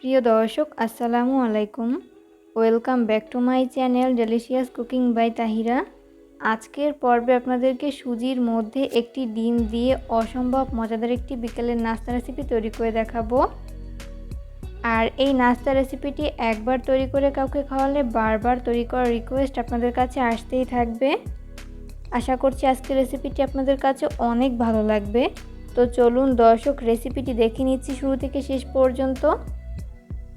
প্রিয় দর্শক আসসালামু আলাইকুম। Welcome back to my channel delicious cooking by Tahira. আজকের পর্বে আপনাদেরকে সুজির মধ্যে একটি ডিম দিয়ে অসম্ভব মজাদার একটি বিকেলের নাস্তা রেসিপি তৈরি করে দেখাবো। আর এই নাস্তা রেসিপিটি একবার তৈরি করে কাউকে খাওয়ালে বারবার তৈরি করার রিকোয়েস্ট আপনাদের কাছে আসতেই থাকবে। আশা করছি আজকের রেসিপিটি আপনাদের কাছে অনেক ভালো লাগবে। তো চলুন দর্শক রেসিপিটি দেখে নিচ্ছি শুরু থেকে শেষ পর্যন্ত।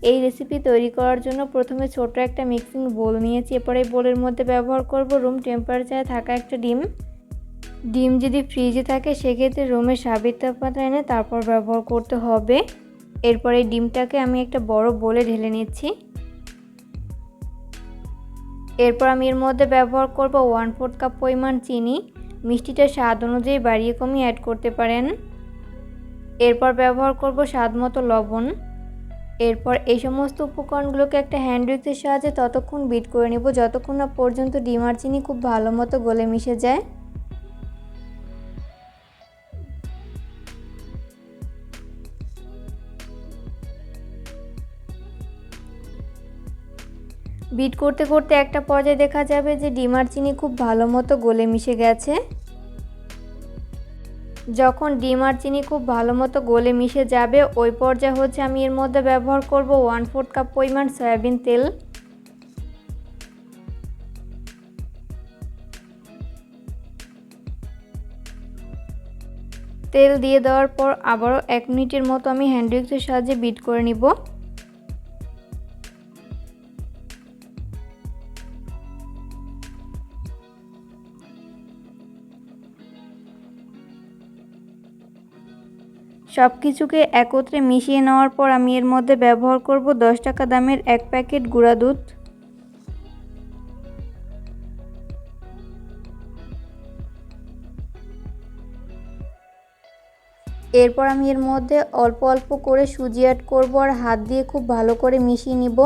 এই রেসিপি তৈরি করার জন্য প্রথমে ছোট একটা মিক্সিং বোল নিয়েছি। এরপরে এই বোলের মধ্যে ব্যবহার করব রুম টেম্পারেচারে থাকা একটা ডিম যদি ফ্রিজে থাকে সেক্ষেত্রে রুমের স্বাভাবিক তাপমাত্রা এনে তারপর ব্যবহার করতে হবে। এরপর এই ডিমটাকে আমি একটা বড় বোলে ঢেলে নিচ্ছি। এরপর আমি এর মধ্যে ব্যবহার করব 1/4 কাপ পরিমাণ চিনি। মিষ্টিটা স্বাদ অনুযায়ী বাড়িয়ে কমিয়ে অ্যাড করতে পারেন। এরপর ব্যবহার করব স্বাদ মতো লবণ। এরপর এই সমস্ত উপকরণগুলোকে একটা হ্যান্ড উইক্সের সাহায্যে ততক্ষণ বিট করে নেব যতক্ষণ না পর্যন্ত ডিম আর চিনি খুব ভালো মতো গলে মিশে যায়। বিট করতে করতে একটা পর্যায়ে দেখা যাবে যে ডিম আর চিনি খুব ভালো মতো গলে মিশে গেছে। যখন ডিম আর চিনি খুব ভালো মতো গলে মিশে যাবে ওই পর্যায়ে হচ্ছে আমি এর মধ্যে ব্যবহার করব 1/4 কাপ পরিমাণ সয়াবিন তেল। তেল দিয়ে দেওয়ার পর আবারও 1 মিনিটের মতো আমি হ্যান্ড উইক্সের সাহায্যে বিট করে নিব। সব কিছুকে একত্রে মিশিয়ে নেওয়ার পর আমি এর মধ্যে ব্যবহার করব 10 টাকা দামের 1 প্যাকেট গুঁড়া দুধ। এরপর আমি এর মধ্যে অল্প অল্প করে সুজি অ্যাড করব আর হাত দিয়ে খুব ভালো করে মিশিয়ে নিব।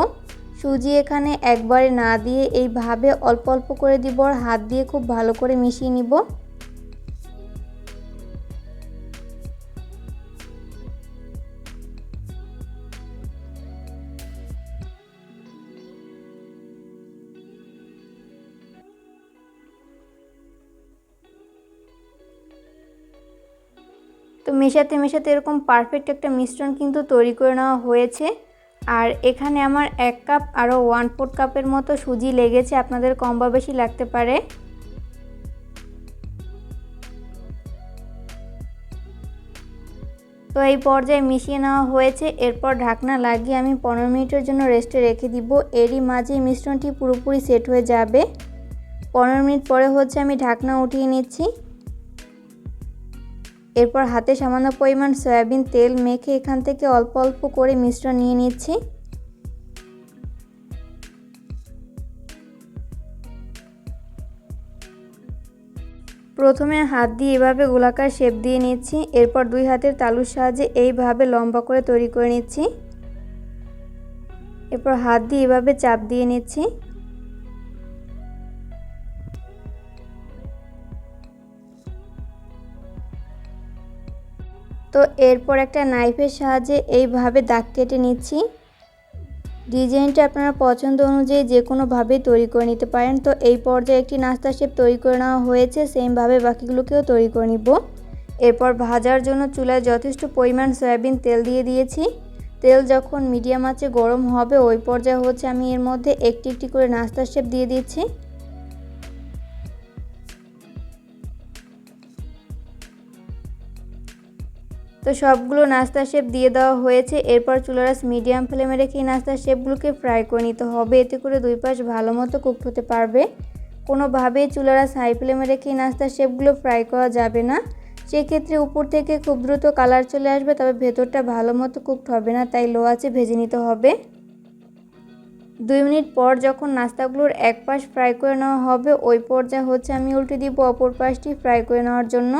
সুজি এখানে একবারে না দিয়ে এইভাবে অল্প অল্প করে দিব আর হাত দিয়ে খুব ভালো করে মিশিয়ে নিব। তো মেশাতে মেশাতে এরকম পারফেক্ট একটা মিশ্রণ কিন্তু তৈরি করে নেওয়া হয়েছে। আর এখানে আমার 1 কাপ আরও 1/4 কাপের মতো সুজি লেগেছে, আপনাদের কম বা বেশি লাগতে পারে। তো এই পর্যায়ে মিশিয়ে নেওয়া হয়েছে। এরপর ঢাকনা লাগিয়ে আমি 15 মিনিটের জন্য রেস্টে রেখে দিব। এরই মাঝে মিশ্রণটি পুরোপুরি সেট হয়ে যাবে। 15 মিনিট পরে হচ্ছে আমি ঢাকনা উঠিয়ে নিচ্ছি। এরপর হাতে সামান্য পরিমাণ সয়াবিন তেল মেখে এখান থেকে অল্প অল্প করে মিশ্রণ নিয়ে নিচ্ছি। প্রথমে হাত দিয়ে এভাবে গোলাকার শেপ দিয়ে নিচ্ছি। এরপর দুই হাতের তালুর সাহায্যে এইভাবে লম্বা করে তৈরি করে নিচ্ছি। এরপর হাত দিয়ে এভাবে চাপ দিয়ে নিচ্ছি। তো এরপর একটা নাইফের সাহায্যে এইভাবে দাগ কেটে নিচ্ছি। ডিজাইনটা আপনারা পছন্দ অনুযায়ী যে কোনোভাবেই তৈরি করে নিতে পারেন। তো এই পর্যায়ে একটি নাস্তা শেপ তৈরি করে নেওয়া হয়েছে, সেমভাবে বাকিগুলোকেও তৈরি করে নিব। এরপর ভাজার জন্য চুলায় যথেষ্ট পরিমাণ সয়াবিন তেল দিয়ে দিয়েছি। তেল যখন মিডিয়াম আঁচে গরম হবে ওই পর্যায়ে হচ্ছে আমি এর মধ্যে একটি একটি করে নাস্তা শেপ দিয়ে দিচ্ছি। তো সবগুলো নাস্তা শেপ দিয়ে দেওয়া হয়েছে। এরপর চুলার আঁচ মিডিয়াম ফ্লেমে রেখে এই নাস্তা শেপগুলোকে ফ্রাই করে নিতে হবে, এতে করে দুই পাশ ভালো মতো কুকড হতে পারবে। কোনোভাবেই চুলার আঁচ হাই ফ্লেমে রেখে এই নাস্তা শেপগুলো ফ্রাই করা যাবে না, সেক্ষেত্রে উপর থেকে খুব দ্রুত কালার চলে আসবে, তবে ভেতরটা ভালো মতো কুকড হবে না, তাই লো আঁচে ভেজে নিতে হবে। 2 মিনিট পর যখন নাস্তাগুলোর এক পাশ ফ্রাই করে নেওয়া হবে ওই পর্যায়ে হচ্ছে আমি উল্টে দিব অপর পাশটি ফ্রাই করে নেওয়ার জন্য।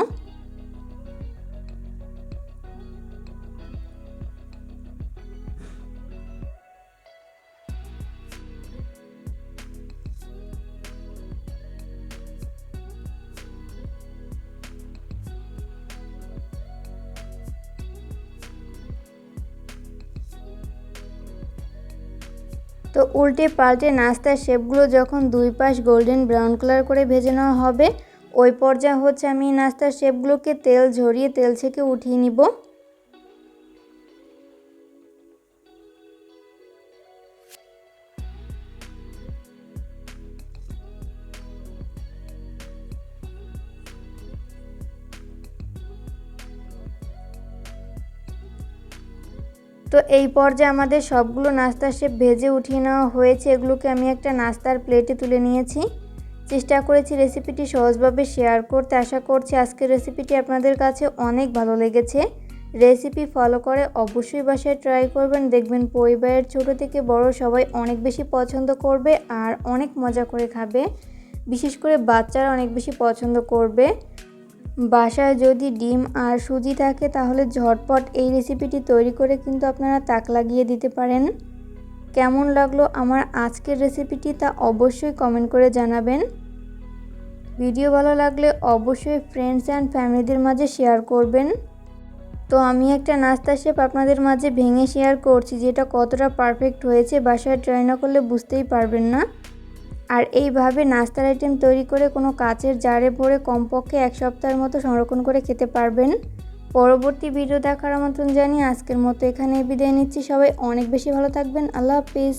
তো উল্টে পাল্টে নাস্তার শেপগুলো যখন দুই পাশ গোল্ডেন ব্রাউন কালার করে ভেজে নেওয়া হবে, ওই পর্যায়ে হচ্ছে আমি নাস্তার শেপগুলোকে তেল ঝরিয়ে তেল থেকে উঠিয়ে নিব। তো এই পর্যায়ে আমাদের সবগুলো নাস্তার শেপ ভেজে উঠিয়ে নেওয়া হয়েছে। এগুলোকে আমি একটা নাস্তার প্লেটে তুলে নিয়েছি। চেষ্টা করেছি রেসিপিটি সহজভাবে শেয়ার করতে। আশা করছি আজকের রেসিপিটি আপনাদের কাছে অনেক ভালো লেগেছে। রেসিপি ফলো করে অবশ্যই বাসায় ট্রাই করবেন, দেখবেন পরিবারের ছোট থেকে বড় সবাই অনেক বেশি পছন্দ করবে আর অনেক মজা করে খাবে। বিশেষ করে বাচ্চারা অনেক বেশি পছন্দ করবে। বাসায় যদি ডিম আর সুজি থাকে তাহলে ঝটপট এই রেসিপিটি তৈরি করে কিন্তু আপনারা তাক লাগিয়ে দিতে পারেন। কেমন লাগলো আমার আজকের রেসিপিটি তা অবশ্যই কমেন্ট করে জানাবেন। ভিডিও ভালো লাগলে অবশ্যই ফ্রেন্ডস অ্যান্ড ফ্যামিলিদের মাঝে শেয়ার করবেন। তো আমি একটা নাস্তা শেপ আপনাদের মাঝে ভেঙে শেয়ার করছি, যেটা কতটা পারফেক্ট হয়েছে বাসায় ট্রাই না করলে বুঝতেই পারবেন না। আর এইভাবে নাস্তার আইটেম তৈরি করে কোনো কাচের জারে ভরে কমপক্ষে 1 সপ্তাহের মতো সংরক্ষণ করে খেতে পারবেন। পরবর্তী ভিডিও দেখার আমন্ত্রণ জানিয়ে আজকের মতো এখানেই বিদায় নিচ্ছি। সবাই অনেক বেশি ভালো থাকবেন। আল্লাহ হাফিজ।